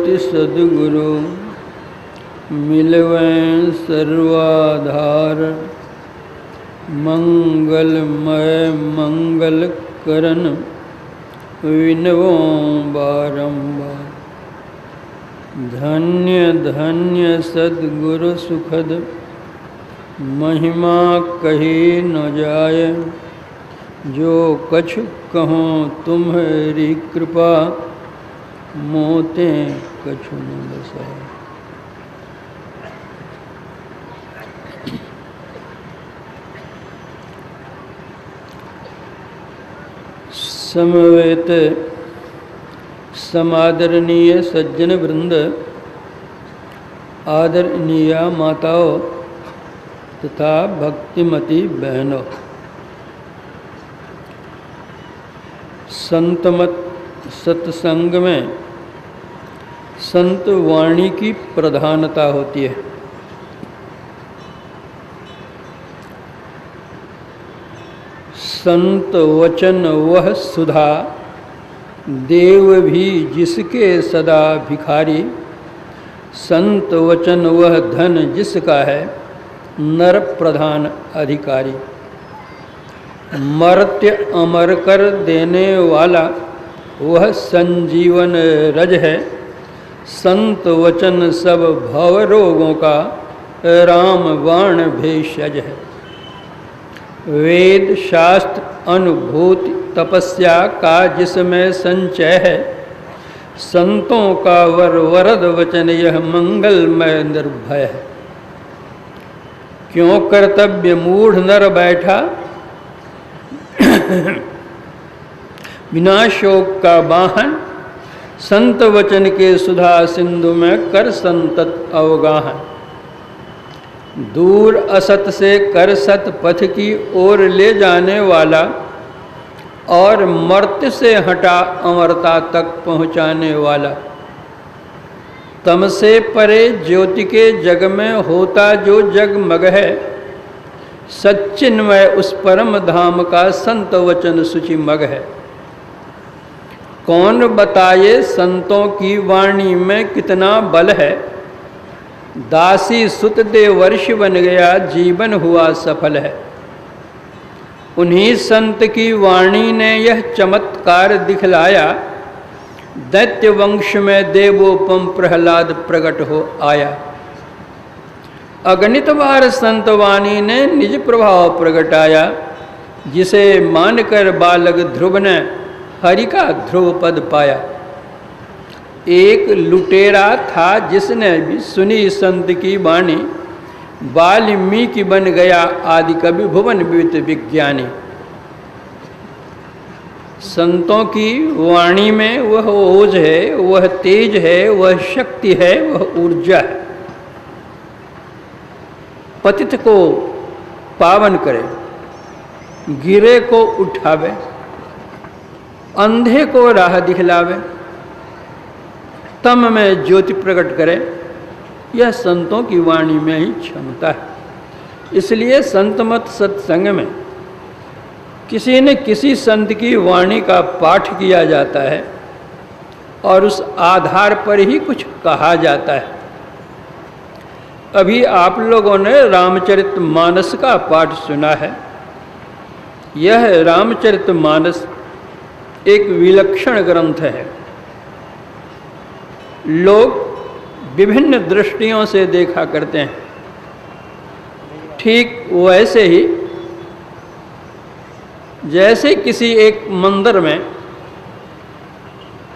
सद्गति सद्गुरु मिलवें सर्वाधार। मंगलमय मंगल करन विनवों बारंबार। धन्य धन्य सद्गुरु सुखद महिमा कही न जाय। जो कछु कहो तुम्हारी कृपा मोते कछु न बसाए। समवेत समादरणीय सज्जन वृंद, आदरणीय माताओं तथा भक्तिमती बहनों, संतमत सत्संग में संत वाणी की प्रधानता होती है। संत वचन वह सुधा, देव भी जिसके सदा भिखारी। संत वचन वह धन जिसका है, नर प्रधान अधिकारी। मर्त्य अमर कर देने वाला वह संजीवन रज है। संत वचन सब भव रोगों का, राम बाण भेषज है। वेद शास्त्र अनुभूति तपस्या का जिसमें संचय है। संतों का वरद वचन यह मंगलमय निर्भय है। क्यों कर्तव्य मूढ़ नर बैठा, बिना शोक का वाहन। संत वचन के सुधा सिंधु में कर संतत अवगाहन। दूर असत से कर सत पथ की ओर ले जाने वाला, और मर्त्य से हटा अमरता तक पहुँचाने वाला। तम से परे ज्योति के जग में होता जो जगमग है। सच्चिन्मय उस परम धाम का संत वचन सुचिमग है। कौन बताए संतों की वाणी में कितना बल है। दासी सुत देवर्षि बन गया, जीवन हुआ सफल है। उन्हीं संत की वाणी ने यह चमत्कार दिखलाया। दैत्य वंश में देवोपम प्रहलाद प्रकट हो आया। अगणित बार संत वाणी ने निज प्रभाव प्रगटाया। जिसे मानकर बालक ध्रुव ने हरि का ध्रुव पद पाया। एक लुटेरा था जिसने भी सुनी संत की वाणी। वाल्मीकि बन गया आदि कवि भुवन विविध विज्ञानी। संतों की वाणी में वह ओज है, वह तेज है, वह शक्ति है, वह ऊर्जा है। पतित को पावन करे, गिरे को उठावे, अंधे को राह दिखलावे, तम में ज्योति प्रकट करे। यह संतों की वाणी में ही क्षमता है। इसलिए संतमत सत्संग में किसी न किसी संत की वाणी का पाठ किया जाता है और उस आधार पर ही कुछ कहा जाता है। अभी आप लोगों ने रामचरितमानस का पाठ सुना है। यह रामचरितमानस एक विलक्षण ग्रंथ है। लोग विभिन्न दृष्टियों से देखा करते हैं। ठीक वैसे ही जैसे किसी एक मंदिर में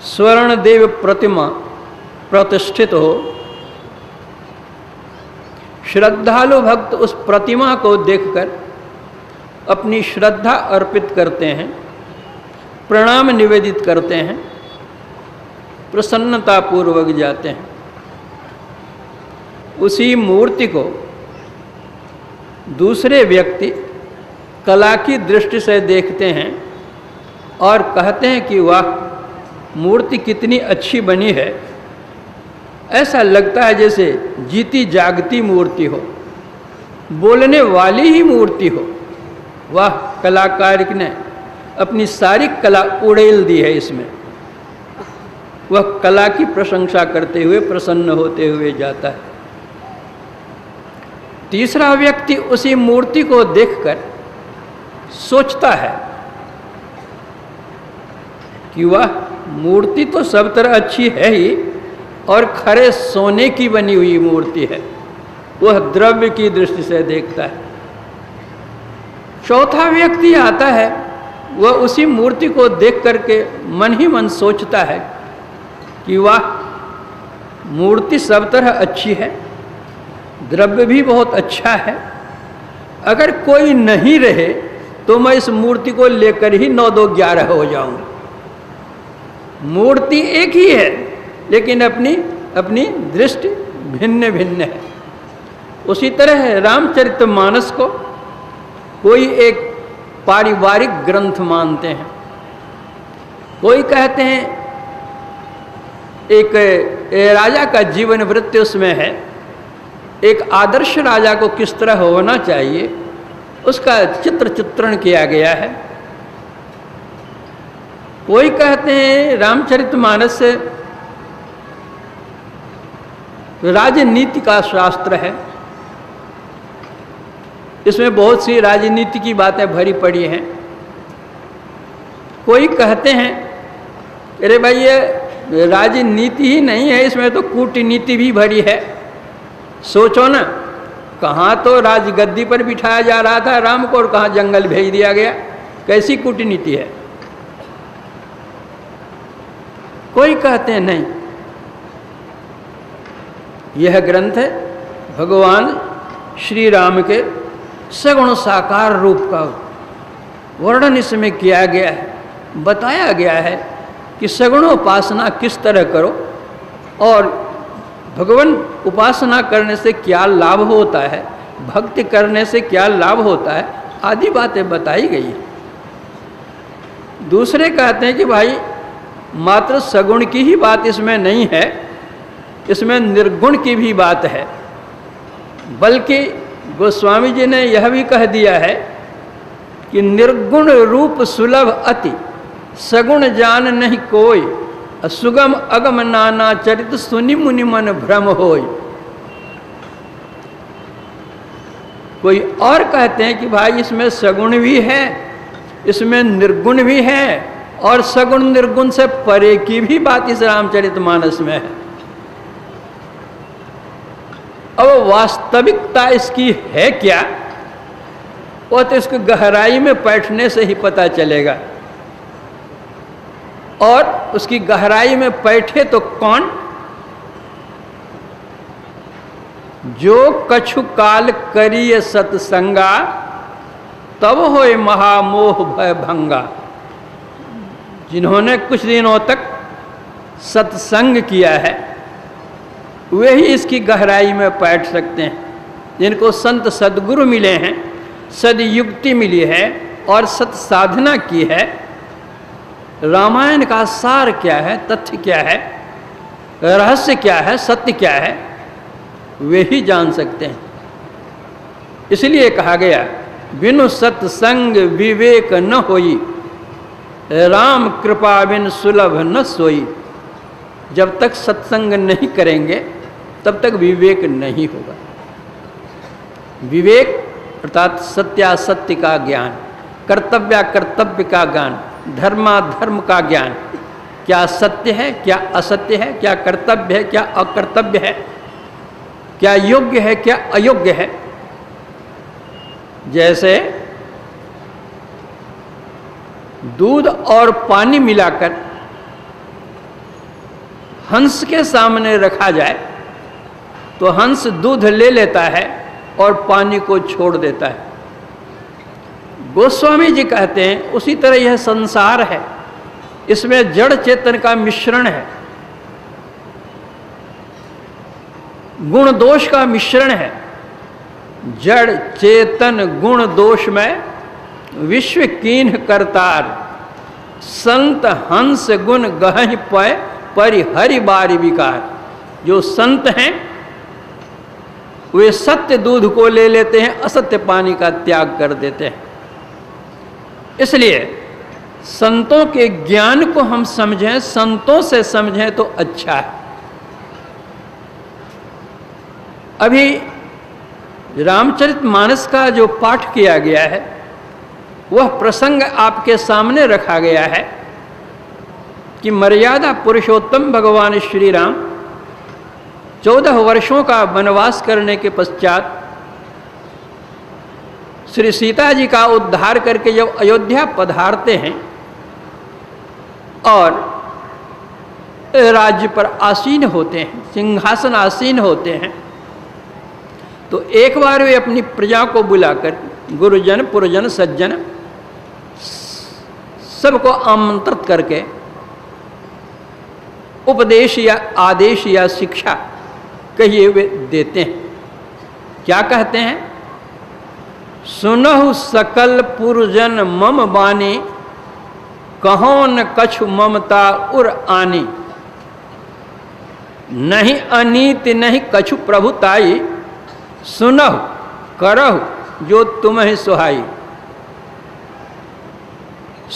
स्वर्ण देव प्रतिमा प्रतिष्ठित हो, श्रद्धालु भक्त उस प्रतिमा को देखकर अपनी श्रद्धा अर्पित करते हैं, प्रणाम निवेदित करते हैं, प्रसन्नतापूर्वक जाते हैं। उसी मूर्ति को दूसरे व्यक्ति कला की दृष्टि से देखते हैं और कहते हैं कि वाह, मूर्ति कितनी अच्छी बनी है। ऐसा लगता है जैसे जीती जागती मूर्ति हो, बोलने वाली ही मूर्ति हो। वाह, कलाकार ने अपनी सारी कला उड़ेल दी है इसमें। वह कला की प्रशंसा करते हुए प्रसन्न होते हुए जाता है। तीसरा व्यक्ति उसी मूर्ति को देखकर सोचता है कि वह मूर्ति तो सब तरह अच्छी है ही और खरे सोने की बनी हुई मूर्ति है। वह द्रव्य की दृष्टि से देखता है। चौथा व्यक्ति आता है, वह उसी मूर्ति को देख करके मन ही मन सोचता है कि वाह, मूर्ति सब तरह अच्छी है, द्रव्य भी बहुत अच्छा है, अगर कोई नहीं रहे तो मैं इस मूर्ति को लेकर ही 9 2 11 हो जाऊंगा। मूर्ति एक ही है लेकिन अपनी अपनी दृष्टि भिन्न भिन्न है। उसी तरह रामचरितमानस को कोई एक पारिवारिक ग्रंथ मानते हैं, कोई कहते हैं एक राजा का जीवन वृत्त उसमें है, एक आदर्श राजा को किस तरह होना चाहिए उसका चित्रण किया गया है। कोई कहते हैं रामचरितमानस राजनीति का शास्त्र है, इसमें बहुत सी राजनीति की बातें भरी पड़ी हैं। कोई कहते हैं अरे भाई ये राजनीति ही नहीं है, इसमें तो कूटनीति भी भरी है। सोचो ना, कहाँ तो राजगद्दी पर बिठाया जा रहा था राम को और कहाँ जंगल भेज दिया गया, कैसी कूटनीति है। कोई कहते हैं नहीं, यह ग्रंथ है भगवान श्री राम के सगुण साकार रूप का वर्णन इसमें किया गया है, बताया गया है कि सगुण उपासना किस तरह करो और भगवान उपासना करने से क्या लाभ होता है, भक्ति करने से क्या लाभ होता है, आदि बातें बताई गई है। दूसरे कहते हैं कि भाई मात्र सगुण की ही बात इसमें नहीं है, इसमें निर्गुण की भी बात है। बल्कि गोस्वामी जी ने यह भी कह दिया है कि निर्गुण रूप सुलभ अति, सगुण जान नहीं कोई, सुगम अगम नाना चरित सुनि मुनि मन भ्रम होय। कोई और कहते हैं कि भाई इसमें सगुण भी है, इसमें निर्गुण भी है और सगुण निर्गुण से परे की भी बात इस रामचरितमानस में है। अब वास्तविकता इसकी है क्या, वो तो इसको गहराई में बैठने से ही पता चलेगा। और उसकी गहराई में बैठे तो कौन, जो कछु काल करिय सत्संगा तब होए महामोह भय भंगा। जिन्होंने कुछ दिनों तक सत्संग किया है वे ही इसकी गहराई में बैठ सकते हैं। जिनको संत सद्गुरु मिले हैं, सदयुक्ति मिली है और सत साधना की है, रामायण का सार क्या है, तथ्य क्या है, रहस्य क्या है, सत्य क्या है, वे ही जान सकते हैं। इसलिए कहा गया बिनु सत्संग विवेक न होई, राम कृपा बिन सुलभ न सोई। जब तक सत्संग नहीं करेंगे तब तक विवेक नहीं होगा। विवेक अर्थात सत्यासत्य का ज्ञान, कर्तव्य का ज्ञान, धर्माधर्म का ज्ञान, क्या सत्य है, क्या असत्य है, क्या कर्तव्य है, क्या अकर्तव्य है, क्या योग्य है, क्या अयोग्य है। जैसे दूध और पानी मिलाकर हंस के सामने रखा जाए तो हंस दूध ले लेता है और पानी को छोड़ देता है। गोस्वामी जी कहते हैं उसी तरह यह संसार है, इसमें जड़ चेतन का मिश्रण है, गुण दोष का मिश्रण है। जड़ चेतन गुण दोष में विश्व कीन्ह करतार, संत हंस गुण गहहि पय परिहरि बारी विकार। जो संत हैं वे सत्य दूध को ले लेते हैं, असत्य पानी का त्याग कर देते हैं। इसलिए संतों के ज्ञान को हम समझें, संतों से समझें तो अच्छा है। अभी रामचरितमानस का जो पाठ किया गया है वह प्रसंग आपके सामने रखा गया है कि मर्यादा पुरुषोत्तम भगवान श्री राम 14 वर्षों का वनवास करने के पश्चात श्री सीता जी का उद्धार करके जब अयोध्या पधारते हैं और राज्य पर आसीन होते हैं, सिंहासन आसीन होते हैं, तो एक बार वे अपनी प्रजा को बुलाकर गुरुजन पुरजन सज्जन सबको आमंत्रित करके उपदेश या आदेश या शिक्षा कहिए वे देते हैं। क्या कहते हैं? सुनहु सकल पुरजन मम बानी, कहो न कछु ममता उर आनी, नहीं अनीति नहीं कछु प्रभुताई, सुनहु करहु जो तुम्हें सुहाई,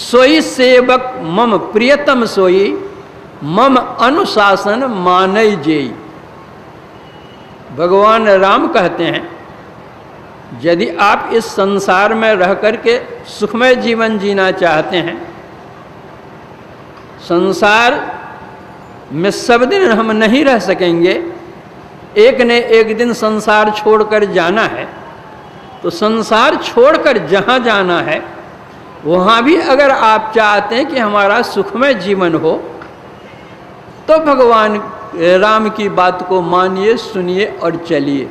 सोई सेवक मम प्रियतम सोई, मम अनुशासन मानई जेई। भगवान राम कहते हैं यदि आप इस संसार में रह करके सुखमय जीवन जीना चाहते हैं, संसार में सब दिन हम नहीं रह सकेंगे, एक ने एक दिन संसार छोड़कर जाना है, तो संसार छोड़कर जहाँ जाना है वहाँ भी अगर आप चाहते हैं कि हमारा सुखमय जीवन हो तो भगवान राम की बात को मानिए, सुनिए और चलिए।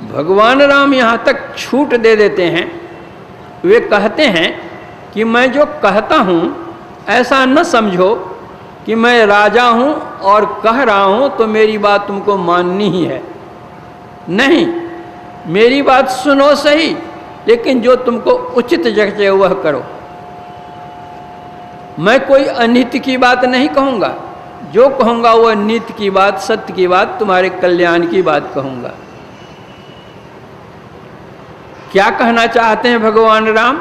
भगवान राम यहाँ तक छूट दे देते हैं। वे कहते हैं कि मैं जो कहता हूँ ऐसा न समझो कि मैं राजा हूँ और कह रहा हूँ तो मेरी बात तुमको माननी ही है। नहीं, मेरी बात सुनो सही, लेकिन जो तुमको उचित जगह वह करो। मैं कोई अनित्य की बात नहीं कहूँगा, जो कहूँगा वह नित्य की बात, सत्य की बात, तुम्हारे कल्याण की बात कहूँगा। क्या कहना चाहते हैं भगवान राम?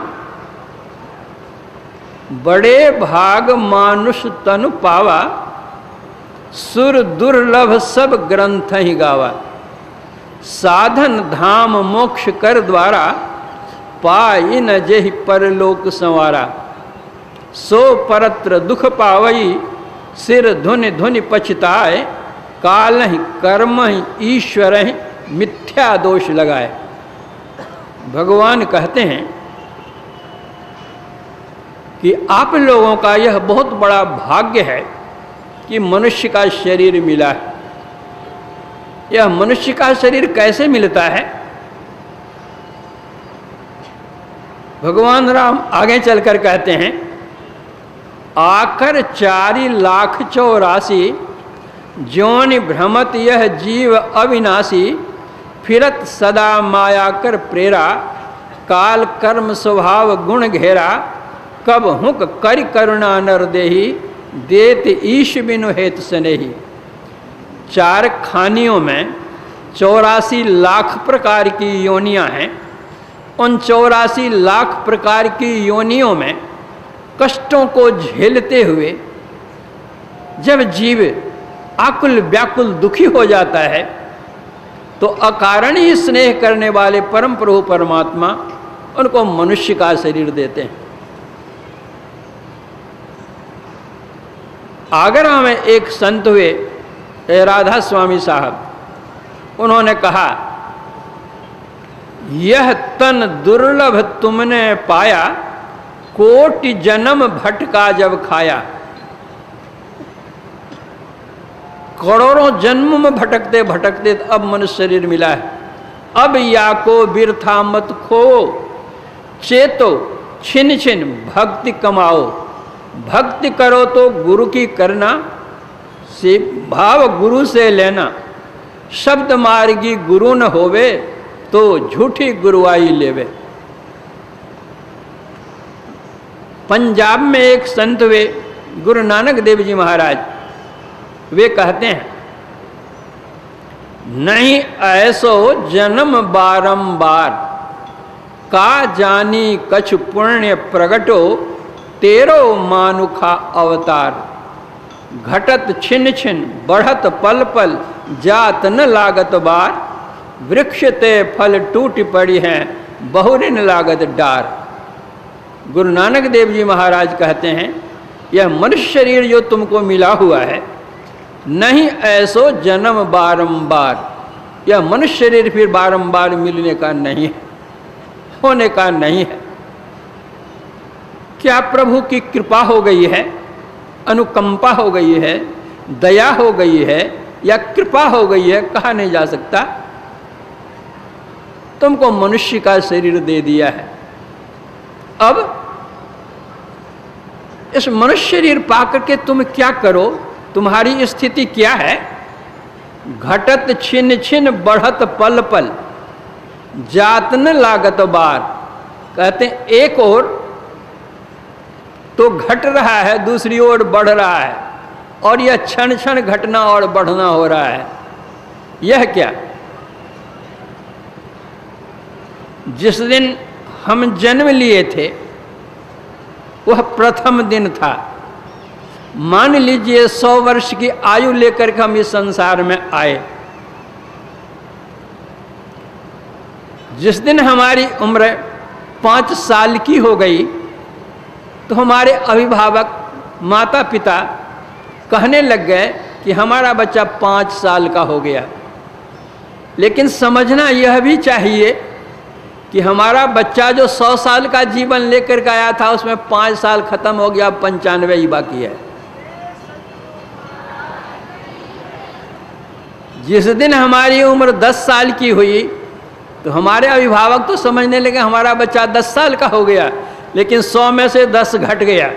बड़े भाग मानुष तनु पावा, सुर दुर्लभ सब ग्रंथ ही गावा, साधन धाम मोक्ष कर द्वारा, पाई न जेहि परलोक संवारा, सो परत्र दुख पावई, सिर धुनि धुनि पछताए, काल ही कर्म ही ईश्वर ही मिथ्या दोष लगाए। भगवान कहते हैं कि आप लोगों का यह बहुत बड़ा भाग्य है कि मनुष्य का शरीर मिला है। यह मनुष्य का शरीर कैसे मिलता है? भगवान राम आगे चलकर कहते हैं, आकर 4,84,000 ज्योनि भ्रमत यह जीव अविनाशी, फिरत सदा माया कर प्रेरा, काल कर्म स्वभाव गुण घेरा, कब हुक कर करुणा नर देही, देत ईश बिनु हेत स्नेही। 4 खानियों में 84 लाख प्रकार की योनियां हैं। उन 84 लाख प्रकार की योनियों में कष्टों को झेलते हुए जब जीव आकुल व्याकुल दुखी हो जाता है तो अकारण ही स्नेह करने वाले परम प्रभु परमात्मा उनको मनुष्य का शरीर देते हैं। आगरा में एक संत हुए राधा स्वामी साहब, उन्होंने कहा, यह तन दुर्लभ तुमने पाया, कोटि जन्म भटका जब खाया। करोड़ों जन्म में भटकते भटकते अब मनुष्य शरीर मिला है। अब या को बिरथा मत खो, चेतो छिन छिन भक्ति कमाओ। भक्ति करो तो गुरु की करना, से भाव गुरु से लेना। शब्द मार्गी गुरु न होवे, तो झूठी गुरुआई लेवे। पंजाब में एक संत वे गुरु नानक देव जी महाराज, वे कहते हैं, नहीं ऐसो जन्म बारंबार, का जानी कछ पुण्य प्रगटो तेरो मानुखा अवतार। घटत छिन छिन बढ़त पल पल जात न लागत बार। वृक्ष ते फल टूट पड़ी हैं बहुरिन लागत डार। गुरु नानक देव जी महाराज कहते हैं यह मनुष्य शरीर जो तुमको मिला हुआ है नहीं ऐसो जन्म बारंबार। यह मनुष्य शरीर फिर बारंबार मिलने का नहीं है, होने का नहीं है। क्या प्रभु की कृपा हो गई है, अनुकंपा हो गई है, दया हो गई है या कृपा हो गई है, कहा नहीं जा सकता। तुमको मनुष्य का शरीर दे दिया है। अब इस मनुष्य शरीर पाकर के तुम क्या करो, तुम्हारी स्थिति क्या है। घटत छिन छिन बढ़त पल पल जात न लागत बार। कहते हैं एक ओर तो घट रहा है, दूसरी ओर बढ़ रहा है, और यह क्षण क्षण घटना और बढ़ना हो रहा है। यह क्या, जिस दिन हम जन्म लिए थे वह प्रथम दिन था। मान लीजिए 100 वर्ष की आयु लेकर के हम इस संसार में आए। जिस दिन हमारी उम्र 5 साल की हो गई तो हमारे अभिभावक माता पिता कहने लग गए कि हमारा बच्चा 5 साल का हो गया। लेकिन समझना यह भी चाहिए कि हमारा बच्चा जो 100 साल का जीवन लेकर के आया था उसमें 5 साल खत्म हो गया, 95 ही बाकी है। जिस दिन हमारी उम्र 10 साल की हुई तो हमारे अभिभावक तो समझने लगे हमारा बच्चा 10 साल का हो गया, लेकिन 100 में से 10 घट गया।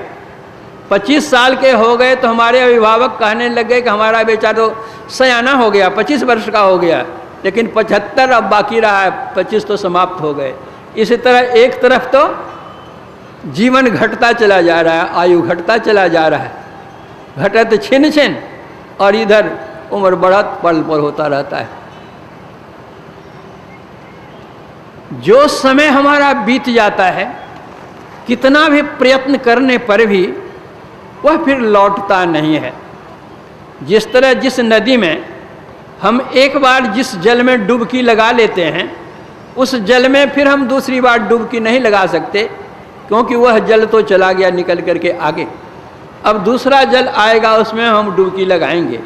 25 साल के हो गए तो हमारे अभिभावक कहने लगे कि हमारा बेटा तो सयाना हो गया, 25 वर्ष का हो गया, लेकिन 75 अब बाकी रहा है, 25 तो समाप्त हो गए। इसी तरह एक तरफ तो जीवन घटता चला जा रहा है, आयु घटता चला जा रहा है, घटत छिन छिन, और इधर उम्र बढ़त पल पर होता रहता है। जो समय हमारा बीत जाता है कितना भी प्रयत्न करने पर भी वह फिर लौटता नहीं है। जिस तरह जिस नदी में हम एक बार जिस जल में डुबकी लगा लेते हैं उस जल में फिर हम दूसरी बार डुबकी नहीं लगा सकते, क्योंकि वह जल तो चला गया निकल करके आगे। अब दूसरा जल आएगा उसमें हम डुबकी लगाएंगे।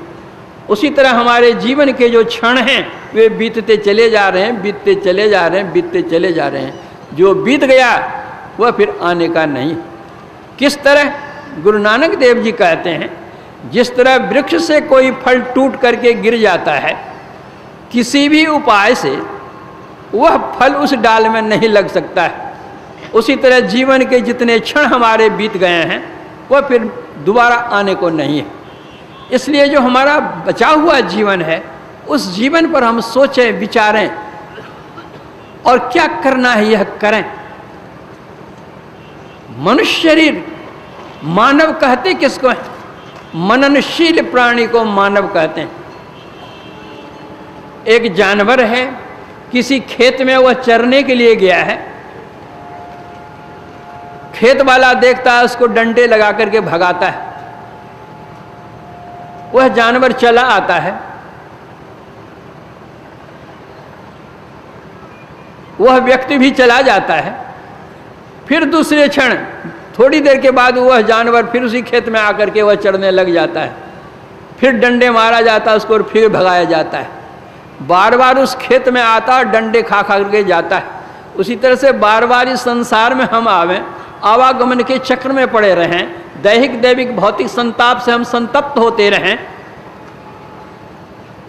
उसी तरह हमारे जीवन के जो क्षण हैं वे बीतते चले जा रहे हैं, बीतते चले जा रहे हैं, बीतते चले जा रहे हैं। जो बीत गया वह फिर आने का नहीं। किस तरह गुरु नानक देव जी कहते हैं जिस तरह वृक्ष से कोई फल टूट करके गिर जाता है, किसी भी उपाय से वह फल उस डाल में नहीं लग सकता है, उसी तरह जीवन के जितने क्षण हमारे बीत गए हैं वह फिर दोबारा आने को नहीं है। इसलिए जो हमारा बचा हुआ जीवन है उस जीवन पर हम सोचें, विचारें और क्या करना है यह करें। मनुष्य शरीर, मानव कहते किसको है? मननशील प्राणी को मानव कहते हैं। एक जानवर है, किसी खेत में वह चरने के लिए गया है, खेत वाला देखता है उसको डंडे लगा करके भगाता है, वह जानवर चला आता है, वह व्यक्ति भी चला जाता है, फिर दूसरे क्षण थोड़ी देर के बाद वह जानवर फिर उसी खेत में आकर के वह चढ़ने लग जाता है, फिर डंडे मारा जाता है उसको और फिर भगाया जाता है। बार बार उस खेत में आता और डंडे खा खा करके जाता है। उसी तरह से बार बार इस संसार में हम आवें, आवागमन के चक्र में पड़े रहें, दैहिक दैविक भौतिक संताप से हम संतप्त होते रहें,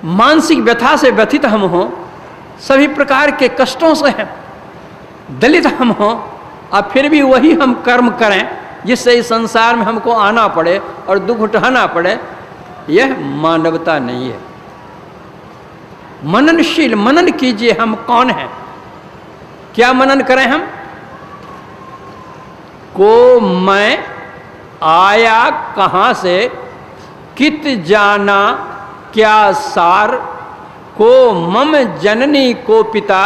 मानसिक व्यथा से व्यथित हम हों, सभी प्रकार के कष्टों से हम दलित हम हों, और फिर भी वही हम कर्म करें जिससे इस संसार में हमको आना पड़े और दुख उठाना पड़े, यह मानवता नहीं है। मननशील, मनन कीजिए हम कौन हैं। क्या मनन करें हम? को मैं आया कहाँ से, कित जाना क्या सार, को मम जननी को पिता,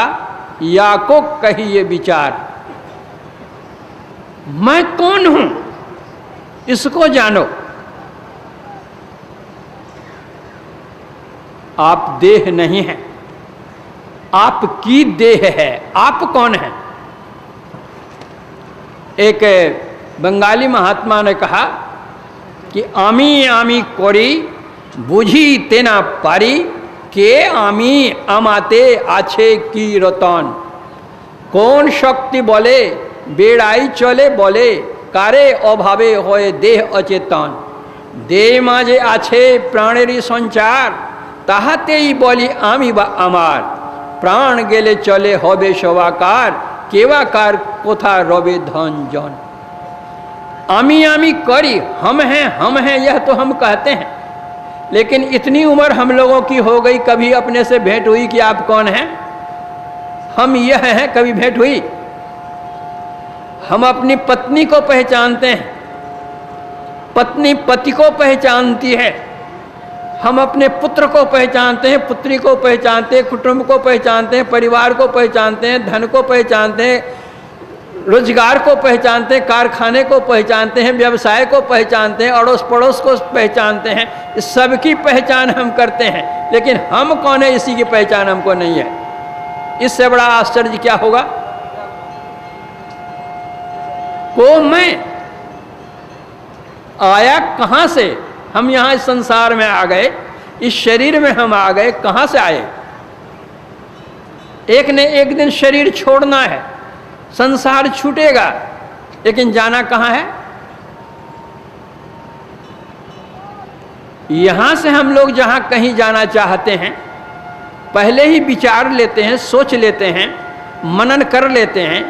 या को कहिए विचार। मैं कौन हूं इसको जानो। आप देह नहीं है, आपकी देह है। आप कौन है? एक बंगाली महात्मा ने कहा कि आमी आमी कोरी बुझी तेना पारी के आमी আমাতে আছে কি রতন। কোন শক্তি বলে বেড়াই চলে বলে কারে অভাবে হয়ে দেহ অচেতন। দেহ মাঝে আছে প্রাণেরই সঞ্চার তাহাতেই বলি আমি বা আমার। প্রাণ গেলে চলে হবে সবাকার কেবাকার কোথা রবে ধন জন। आमी करी हम हैं यह तो हम कहते हैं, लेकिन इतनी उम्र हम लोगों की हो गई, कभी अपने से भेंट हुई कि आप कौन हैं? हम यह हैं, कभी भेंट हुई? हम अपनी पत्नी को पहचानते हैं, पत्नी पति को पहचानती है। हम अपने पुत्र को पहचानते हैं, पुत्री को पहचानते हैं, कुटुंब को पहचानते हैं, परिवार को पहचानते हैं, धन को पहचानते हैं, रोजगार को पहचानते हैं, कारखाने को पहचानते हैं, व्यवसाय को पहचानते हैं, अड़ोस पड़ोस को पहचानते हैं। इस सबकी पहचान हम करते हैं, लेकिन हम कौन है इसी की पहचान हमको नहीं है। इससे बड़ा आश्चर्य क्या होगा? को मैं आया कहां से? हम यहां इस संसार में आ गए, इस शरीर में हम आ गए, कहां से आए? एक ने एक दिन शरीर छोड़ना है, संसार छूटेगा, लेकिन जाना कहां है? यहां से हम लोग जहां कहीं जाना चाहते हैं, पहले ही विचार लेते हैं, सोच लेते हैं, मनन कर लेते हैं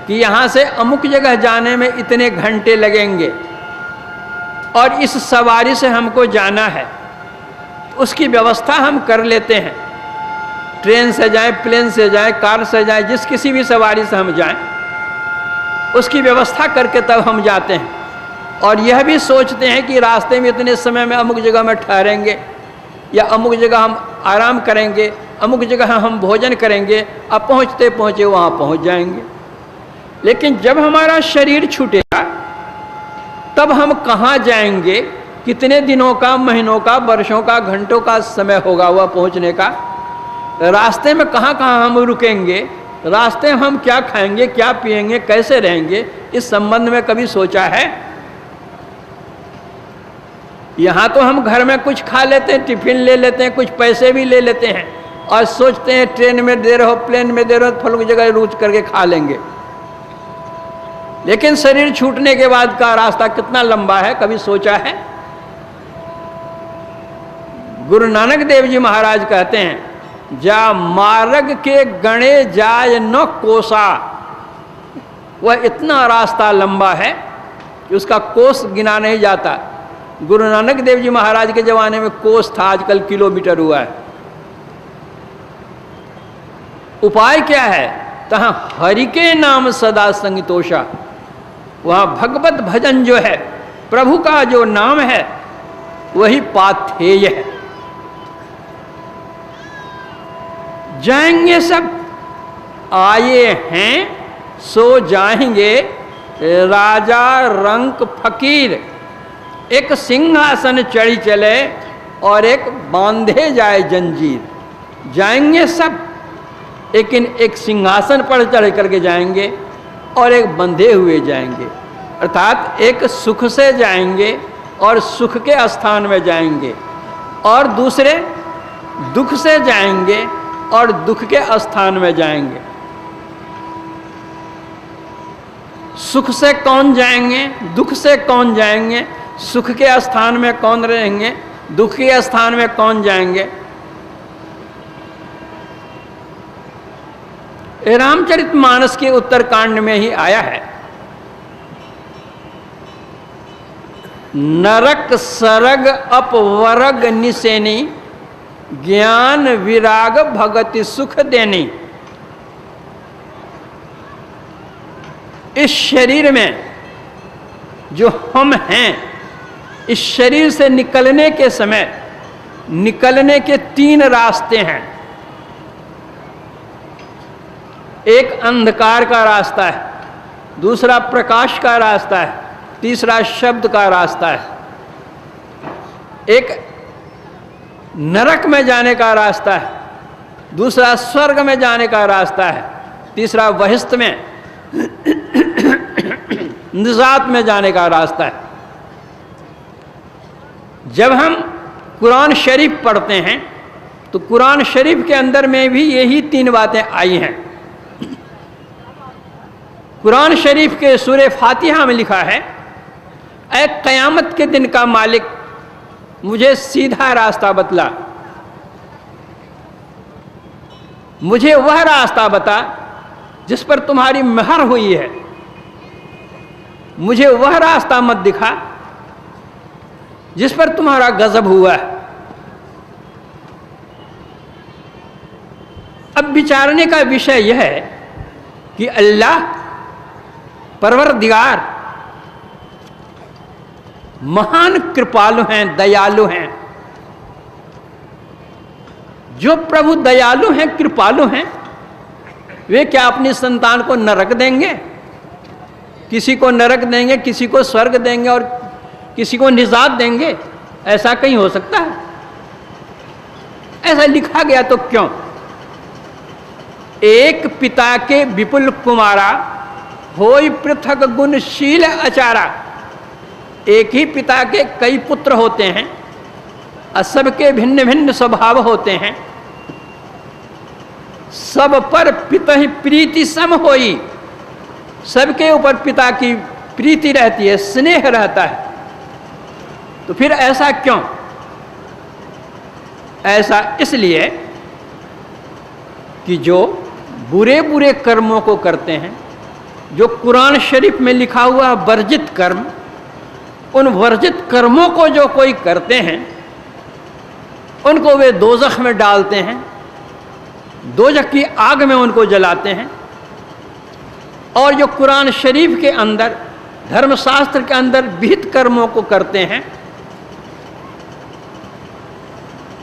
कि यहां से अमुक जगह जाने में इतने घंटे लगेंगे और इस सवारी से हमको जाना है। उसकी व्यवस्था हम कर लेते हैं, ट्रेन से जाएं, प्लेन से जाएं, कार से जाएं, जिस किसी भी सवारी से हम जाएं, उसकी व्यवस्था करके तब हम जाते हैं। और यह भी सोचते हैं कि रास्ते में इतने समय में अमुक जगह में ठहरेंगे, या अमुक जगह हम आराम करेंगे, अमुक जगह हम भोजन करेंगे, अब पहुँचते पहुँचे वहाँ पहुँच जाएंगे। लेकिन जब हमारा शरीर छूटेगा तब हम कहाँ जाएंगे? कितने दिनों का, महीनों का, वर्षों का, घंटों का समय होगा वह पहुँचने का? रास्ते में कहाँ कहाँ हम रुकेंगे? रास्ते में हम क्या खाएंगे, क्या पिएंगे, कैसे रहेंगे? इस संबंध में कभी सोचा है? यहाँ तो हम घर में कुछ खा लेते हैं, टिफिन ले लेते हैं, कुछ पैसे भी ले लेते हैं और सोचते हैं ट्रेन में दे रहे हो, प्लेन में दे रहे हो, फल की जगह रुक करके खा लेंगे। लेकिन शरीर छूटने के बाद का रास्ता कितना लंबा है, कभी सोचा है? गुरु नानक देव जी महाराज कहते हैं, जा मार्ग के गणे जाय न कोसा। वह इतना रास्ता लंबा है कि उसका कोस गिना नहीं जाता। गुरु नानक देव जी महाराज के जमाने में कोस था, आजकल किलोमीटर हुआ है। उपाय क्या है? तहाँ हरि के नाम सदा संगतोषा। वहाँ भगवत भजन जो है, प्रभु का जो नाम है, वही पाथेय है। जाएंगे सब, आए हैं सो जाएंगे, राजा रंक फकीर। एक सिंहासन चढ़ी चले और एक बांधे जाए जंजीर। जाएंगे सब, लेकिन एक सिंहासन पर चढ़ करके जाएंगे और एक बंधे हुए जाएंगे। अर्थात एक सुख से जाएंगे और सुख के स्थान में जाएंगे, और दूसरे दुख से जाएंगे और दुख के स्थान में जाएंगे। सुख से कौन जाएंगे, दुख से कौन जाएंगे, सुख के स्थान में कौन रहेंगे, दुख के स्थान में कौन जाएंगे? रामचरितमानस के उत्तरकांड में ही आया है। नरक सरग अपवरग निसेनी, ज्ञान विराग भगति सुख देनी। इस शरीर में जो हम हैं, इस शरीर से निकलने के समय निकलने के 3 रास्ते हैं। एक अंधकार का रास्ता है, दूसरा प्रकाश का रास्ता है, तीसरा शब्द का रास्ता है। एक नरक में जाने का रास्ता है, दूसरा स्वर्ग में जाने का रास्ता है, तीसरा बहिश्त में निजात में जाने का रास्ता है। जब हम कुरान शरीफ पढ़ते हैं तो कुरान शरीफ के अंदर में भी यही तीन बातें आई हैं। कुरान शरीफ के सूरे फातिहा में लिखा है, ऐ क़यामत के दिन का मालिक मुझे सीधा रास्ता बतला, मुझे वह रास्ता बता जिस पर तुम्हारी महर हुई है, मुझे वह रास्ता मत दिखा जिस पर तुम्हारा गजब हुआ है। अब विचारने का विषय यह है कि अल्लाह परवरदिगार महान कृपालु हैं, दयालु हैं। जो प्रभु दयालु हैं, कृपालु हैं, वे क्या अपनी संतान को नरक देंगे? किसी को नरक देंगे, किसी को स्वर्ग देंगे और किसी को निजात देंगे? ऐसा कहीं हो सकता है? ऐसा लिखा गया तो क्यों? एक पिता के विपुल कुमारा होई पृथक गुणशील अचारा। एक ही पिता के कई पुत्र होते हैं और सबके भिन्न भिन्न स्वभाव होते हैं। सब पर पिता ही प्रीति सम होई, सबके ऊपर पिता की प्रीति रहती है, स्नेह रहता है। तो फिर ऐसा क्यों? ऐसा इसलिए कि जो बुरे बुरे कर्मों को करते हैं, जो कुरान शरीफ में लिखा हुआ वर्जित कर्म, उन वर्जित कर्मों को जो कोई करते हैं उनको वे दोजख में डालते हैं, दोजख की आग में उनको जलाते हैं। और जो कुरान शरीफ के अंदर, धर्मशास्त्र के अंदर विहित कर्मों को करते हैं,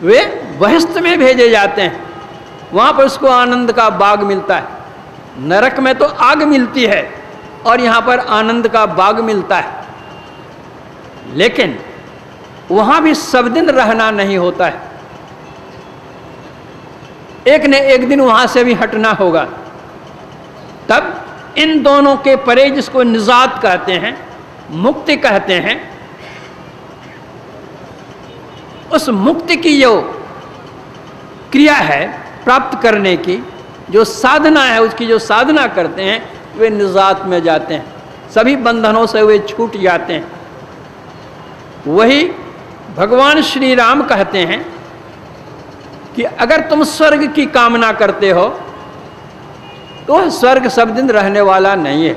वे बहिश्त में भेजे जाते हैं। वहाँ पर उसको आनंद का बाग मिलता है। नरक में तो आग मिलती है और यहाँ पर आनंद का बाग मिलता है। लेकिन वहाँ भी सब दिन रहना नहीं होता है, एक न एक दिन वहाँ से भी हटना होगा। तब इन दोनों के परे, जिसको निजात कहते हैं, मुक्ति कहते हैं, उस मुक्ति की जो क्रिया है प्राप्त करने की, जो साधना है, उसकी जो साधना करते हैं, वे निजात में जाते हैं, सभी बंधनों से वे छूट जाते हैं। वही भगवान श्री राम कहते हैं कि अगर तुम स्वर्ग की कामना करते हो तो स्वर्ग सब दिन रहने वाला नहीं है।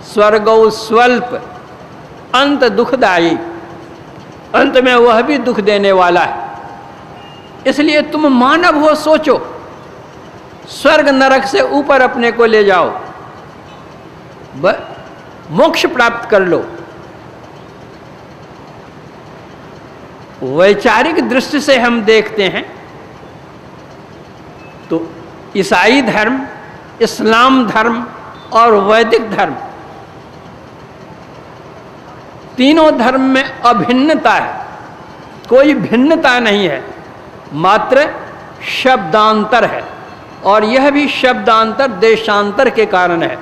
स्वर्गो स्वल्प अंत दुखदायी, अंत में वह भी दुख देने वाला है। इसलिए तुम मानव हो, सोचो, स्वर्ग नरक से ऊपर अपने को ले जाओ, मोक्ष प्राप्त कर लो। वैचारिक दृष्टि से हम देखते हैं तो ईसाई धर्म, इस्लाम धर्म और वैदिक धर्म, तीनों धर्म में अभिन्नता है, कोई भिन्नता नहीं है, मात्र शब्दांतर है। और यह भी शब्दांतर देशांतर के कारण है।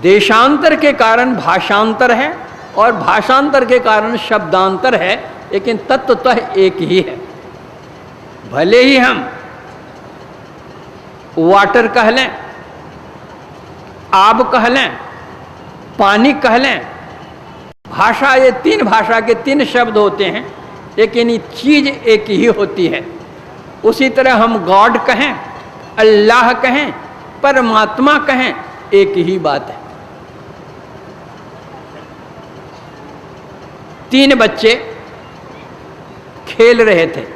देशांतर के कारण भाषांतर है और भाषांतर के कारण शब्दांतर है, लेकिन तत्वतः एक ही है। भले ही हम वाटर कह लें, आब कह लें, पानी कह लें, भाषा, ये तीन भाषा के तीन शब्द होते हैं, लेकिन ये चीज एक ही होती है। उसी तरह हम गॉड कहें, अल्लाह कहें, परमात्मा कहें, एक ही बात है। तीन बच्चे खेल रहे थे,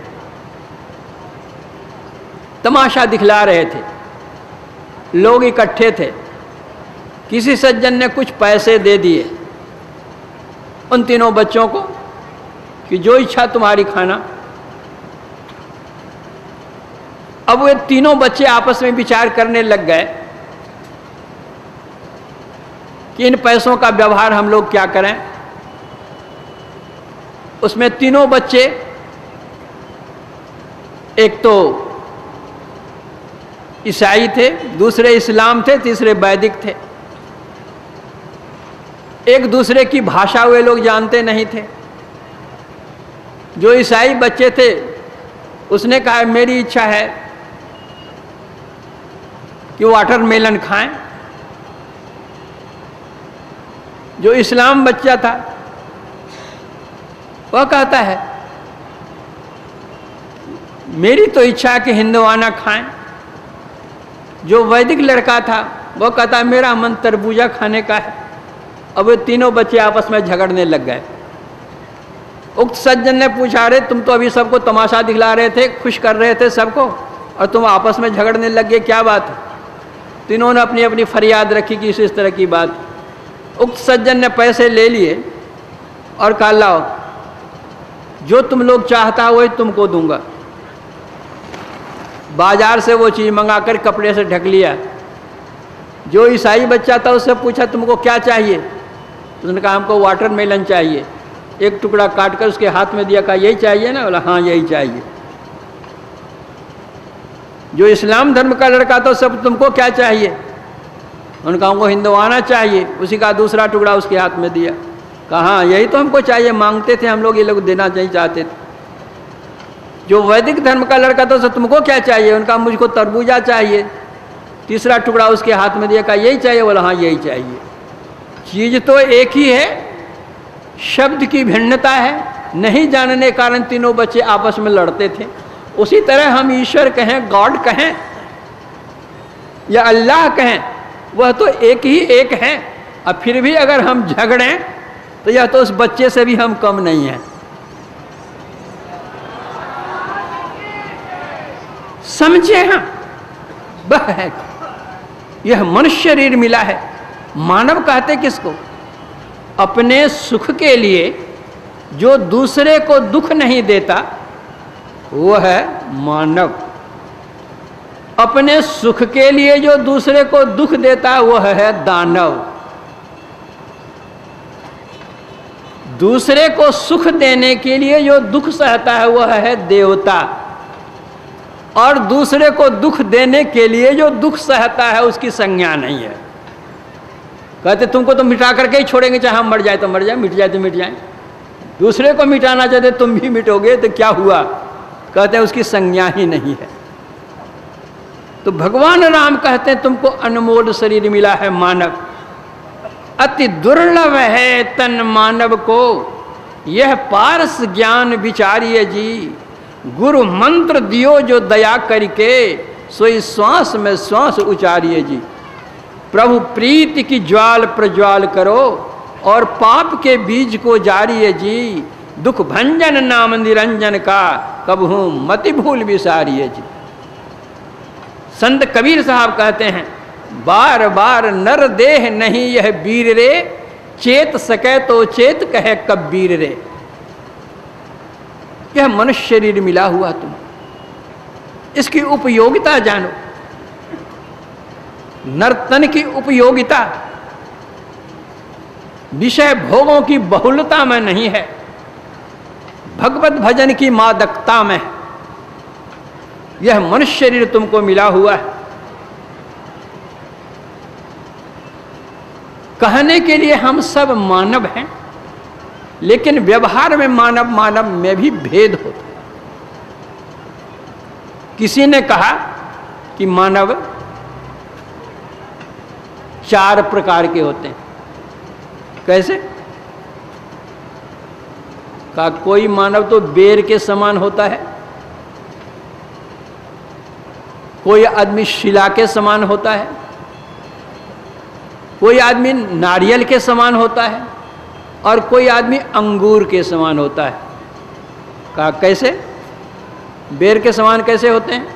तमाशा दिखला रहे थे, लोग इकट्ठे थे। किसी सज्जन ने कुछ पैसे दे दिए उन तीनों बच्चों को कि जो इच्छा तुम्हारी खाना। अब वे तीनों बच्चे आपस में विचार करने लग गए कि इन पैसों का व्यवहार हम लोग क्या करें। उसमें तीनों बच्चे, एक तो ईसाई थे, दूसरे इस्लाम थे, तीसरे वैदिक थे। एक दूसरे की भाषा वे लोग जानते नहीं थे। जो ईसाई बच्चे थे उसने कहा मेरी इच्छा है कि वाटरमेलन खाएं। जो इस्लाम बच्चा था वह कहता है मेरी तो इच्छा है कि हिंदवाना खाएं। जो वैदिक लड़का था वह कहता है मेरा मन तरबूजा खाने का है। अब वे तीनों बच्चे आपस में झगड़ने लग गए। उक्त सज्जन ने पूछा, अरे तुम तो अभी सबको तमाशा दिखला रहे थे, खुश कर रहे थे सबको, और तुम आपस में झगड़ने लग गए, क्या बात है? तीनों ने अपनी अपनी फरियाद रखी कि इस तरह की बात। उक्त सज्जन ने पैसे ले लिए और कहा लाओ, जो तुम लोग चाहता हो वही तुमको दूंगा। बाजार से वो चीज़ मंगाकर कपड़े से ढक लिया। जो ईसाई बच्चा था उससे पूछा तुमको क्या चाहिए? उसने कहा हमको वाटरमेलन चाहिए। एक टुकड़ा काट कर उसके हाथ में दिया, कहा यही चाहिए ना? बोला हाँ यही चाहिए। जो इस्लाम धर्म का लड़का था सब तुमको क्या चाहिए? उन्होंने कहा हमको हिंदवाना चाहिए। उसी का दूसरा टुकड़ा उसके हाथ में दिया, कहा हाँ यही तो हमको चाहिए, मांगते थे हम लोग, ये लोग देना नहीं चाहते थे। जो वैदिक धर्म का लड़का था सब तुमको क्या चाहिए? उनका मुझको तरबूजा चाहिए। तीसरा टुकड़ा उसके हाथ में दिया, कहा यही चाहिए? बोला हाँ यही चाहिए। चीज तो एक ही है, शब्द की भिन्नता है। नहीं जानने के कारण तीनों बच्चे आपस में लड़ते थे। उसी तरह हम ईश्वर कहें, गॉड कहें या अल्लाह कहें, वह तो एक ही एक है। अब फिर भी अगर हम झगड़ें तो यह तो उस बच्चे से भी हम कम नहीं हैं। समझे? हाँ वह है, यह मनुष्य शरीर मिला है। मानव कहते किसको? अपने सुख के लिए जो दूसरे को दुख नहीं देता वह है मानव। अपने सुख के लिए जो दूसरे को दुख देता वह है दानव। दूसरे को सुख देने के लिए जो दुख सहता है वह है देवता। और दूसरे को दुख देने के लिए जो दुख सहता है उसकी संज्ञा नहीं है। कहते तुमको तो मिटा करके ही छोड़ेंगे, चाहे हम मर जाए तो मर जाए, मिट जाए तो मिट जाए। दूसरे को मिटाना चाहते तुम भी मिटोगे तो क्या हुआ? कहते हैं उसकी संज्ञा ही नहीं है। तो भगवान राम कहते हैं तुमको अनमोल शरीर मिला है मानव। अति दुर्लभ है तन मानव को, यह पारस ज्ञान विचारिए जी। गुरु मंत्र दियो जो दया करके, सोई श्वास में श्वास उचारिए जी। प्रभु प्रीति की ज्वाल प्रज्वाल करो, और पाप के बीज को जारिए जी। दुख भंजन नाम निरंजन का, कबहू मति भूल विसारिए जी। संत कबीर साहब कहते हैं बार बार नर देह नहीं यह वीर रे, चेत सके तो चेत कहे कबीर रे। यह मनुष्य शरीर मिला हुआ तुम, इसकी उपयोगिता जानो। नर्तन की उपयोगिता विषय भोगों की बहुलता में नहीं है, भगवत भजन की मादकता में। यह मनुष्य शरीर तुमको मिला हुआ है। कहने के लिए हम सब मानव हैं, लेकिन व्यवहार में मानव मानव में भी भेद होता है। किसी ने कहा कि मानव 4 प्रकार के होते हैं। कैसे? कहा कोई मानव तो बेर के समान होता है, कोई आदमी शिला के समान होता है, कोई आदमी नारियल के समान होता है, और कोई आदमी अंगूर के समान होता है। कहा कैसे? बेर के समान कैसे होते हैं?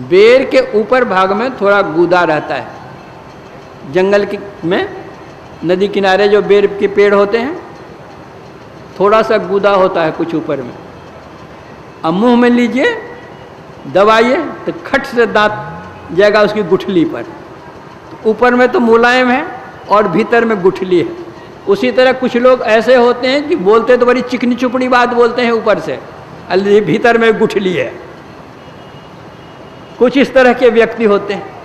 बेर के ऊपर भाग में थोड़ा गूदा रहता है। जंगल में नदी किनारे जो बेर के पेड़ होते हैं, थोड़ा सा गूदा होता है कुछ ऊपर में। अब मुंह में लीजिए, दबाइए तो खट से दांत जाएगा उसकी गुठली पर। ऊपर में तो मुलायम है और भीतर में गुठली है। उसी तरह कुछ लोग ऐसे होते हैं कि बोलते तो बड़ी चिकनी चुपड़ी बात बोलते हैं ऊपर से, अल्ले भीतर में गुठली है। कुछ इस तरह के व्यक्ति होते हैं।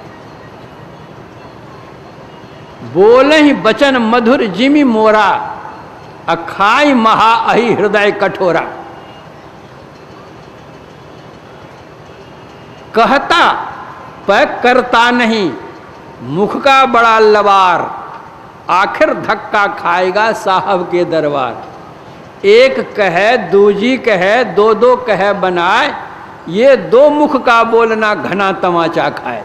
बोले ही बचन मधुर जिमि मोरा, अखाई महा अहि हृदय कठोरा। कहता पर करता नहीं, मुख का बड़ा लवार, आखिर धक्का खाएगा साहब के दरबार। एक कहे दूजी कहे दो दो कहे बनाए, ये दो मुख का बोलना घना तमाचा खाए।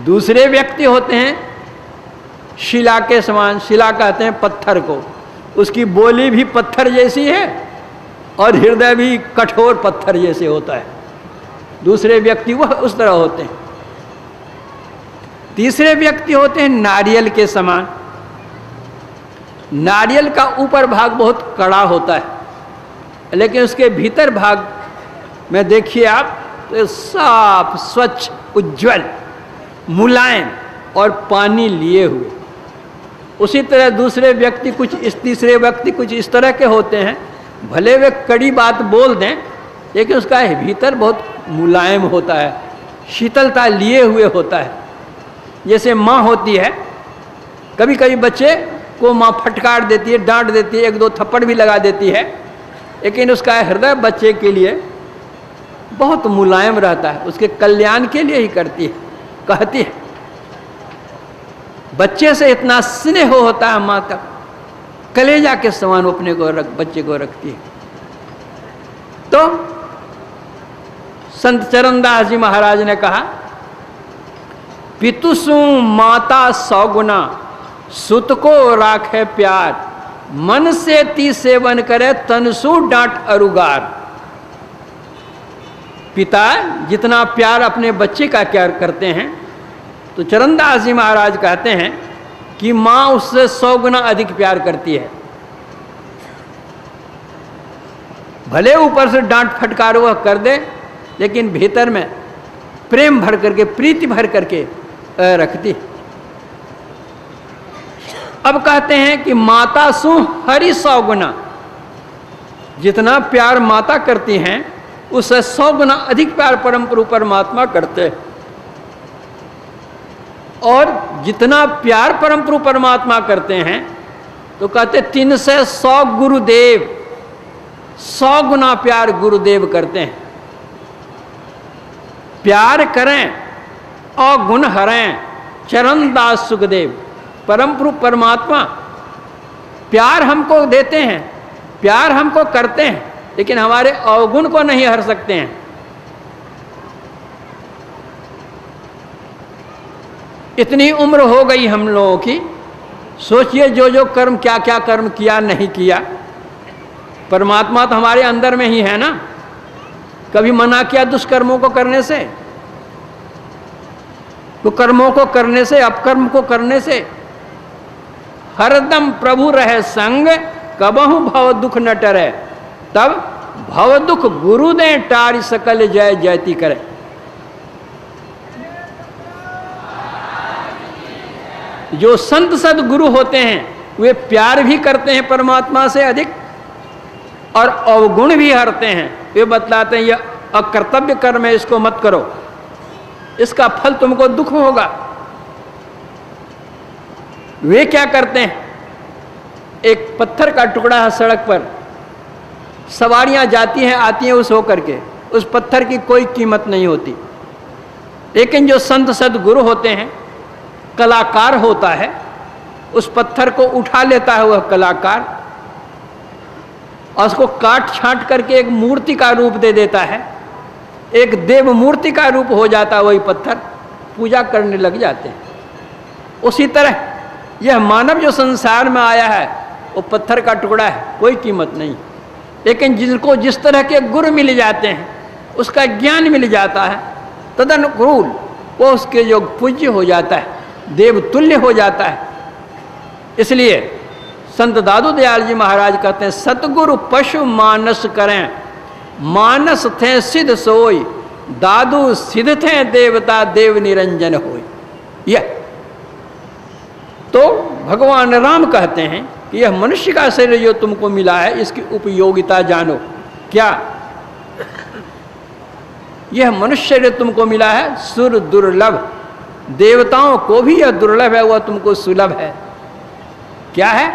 दूसरे व्यक्ति होते हैं शिला के समान, शिला कहते हैं पत्थर को, उसकी बोली भी पत्थर जैसी है और हृदय भी कठोर पत्थर जैसे होता है। दूसरे व्यक्ति वह उस तरह होते हैं। तीसरे व्यक्ति होते हैं नारियल के समान। नारियल का ऊपर भाग बहुत कड़ा होता है, लेकिन उसके भीतर भाग में देखिए आप तो साफ स्वच्छ उज्जवल मुलायम और पानी लिए हुए। उसी तरह दूसरे व्यक्ति कुछ इस तीसरे व्यक्ति कुछ इस तरह के होते हैं, भले वे कड़ी बात बोल दें लेकिन उसका भीतर बहुत मुलायम होता है, शीतलता लिए हुए होता है। जैसे माँ होती है, कभी कभी बच्चे को माँ फटकार देती है, डांट देती है, एक दो थप्पड़ भी लगा देती है, लेकिन उसका हृदय बच्चे के लिए बहुत मुलायम रहता है, उसके कल्याण के लिए ही करती है, कहती है। बच्चे से इतना स्नेह होता है माँ का, कलेजा के समान अपने को बच्चे को रखती है। तो संत चरणदास जी महाराज ने कहा, पितुसु माता सौगुना, सुत को राखे प्यार, मन से ती सेवन करे तनसु डांट अरुगार। पिता जितना प्यार अपने बच्चे का प्यार करते हैं, तो चरणदास जी महाराज कहते हैं कि माँ उससे 100 गुना अधिक प्यार करती है। भले ऊपर से डांट फटकार वह कर दे, लेकिन भीतर में प्रेम भर करके, प्रीति भर करके रखती है। अब कहते हैं कि माता सु हरि 100 गुना, जितना प्यार माता करती हैं उससे 100 गुना अधिक प्यार परम प्रभु परमात्मा करते हैं। और जितना प्यार परम प्रभु परमात्मा करते हैं तो कहते 3 से 100 गुरुदेव, 100 गुना प्यार गुरुदेव करते हैं। प्यार करें और गुण हरें चरणदास सुखदेव। परम प्रभु परमात्मा प्यार हमको देते हैं, प्यार हमको करते हैं, लेकिन हमारे अवगुण को नहीं हर सकते हैं। इतनी उम्र हो गई हम लोगों की, सोचिए जो जो कर्म, क्या क्या कर्म किया नहीं किया। परमात्मा तो हमारे अंदर में ही है ना, कभी मना किया दुष्कर्मों को करने से, कुकर्मों को करने से, अपकर्म को करने से। हरदम प्रभु रहे संग, कबहु भव दुख न टरे, तब भव दुख गुरु दे टारि सकल जय जयति करे। जो संत सदगुरु होते हैं वे प्यार भी करते हैं परमात्मा से अधिक और अवगुण भी हरते हैं। वे बतलाते हैं यह अकर्तव्य कर्म है, इसको मत करो, इसका फल तुमको दुख होगा। वे क्या करते हैं, एक पत्थर का टुकड़ा है सड़क पर, सवारियां जाती हैं आती हैं उस होकर के, उस पत्थर की कोई कीमत नहीं होती। लेकिन जो संत सदगुरु होते हैं, कलाकार होता है, उस पत्थर को उठा लेता है वह कलाकार और उसको काट छांट करके एक मूर्ति का रूप दे देता है, एक देव मूर्ति का रूप हो जाता है वही पत्थर, पूजा करने लग जाते हैं। उसी तरह यह मानव जो संसार में आया है वो पत्थर का टुकड़ा है, कोई कीमत नहीं। लेकिन जिनको जिस तरह के गुरु मिल जाते हैं, उसका ज्ञान मिल जाता है, तदनुकूल वो उसके जो पूज्य हो जाता है, देव तुल्य हो जाता है। इसलिए संत दादू दयाल जी महाराज कहते हैं, सतगुरु पशु मानस करें मानस थे सिद्ध सोई, दादू सिद्ध थे देवता देव निरंजन होय। यह तो भगवान राम कहते हैं कि यह मनुष्य का शरीर जो तुमको मिला है, इसकी उपयोगिता जानो। क्या? यह मनुष्य शरीर तुमको मिला है सुर दुर्लभ, देवताओं को भी यह दुर्लभ है, वह तुमको सुलभ है। क्या है?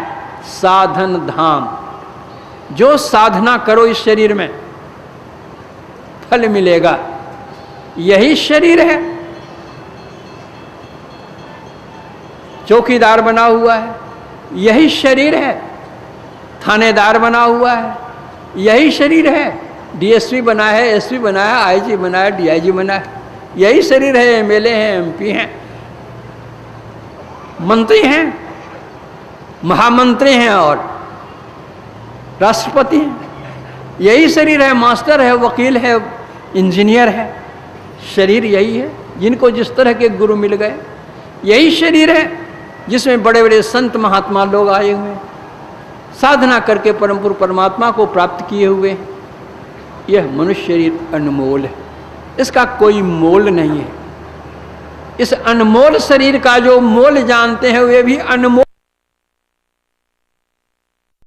साधन धाम। जो साधना करो इस शरीर में फल मिलेगा, यही शरीर है। चौकीदार बना हुआ है, यही शरीर है। थानेदार बना हुआ है, यही शरीर है। डीएसपी बना है, एसपी बना है, आईजी बना है, डीआईजी बना है, यही शरीर है। एमएलए हैं, एमपी हैं, मंत्री हैं, महामंत्री हैं और राष्ट्रपति हैं, यही शरीर है। मास्टर है, वकील है, इंजीनियर है, शरीर यही है। जिनको जिस तरह के गुरु मिल गए, यही शरीर है जिसमें बड़े बड़े संत महात्मा लोग आए हुए, साधना करके परम परमात्मा को प्राप्त किए हुए। यह मनुष्य शरीर अनमोल है, इसका कोई मोल नहीं है। इस अनमोल शरीर का जो मोल जानते हैं वे भी अनमोल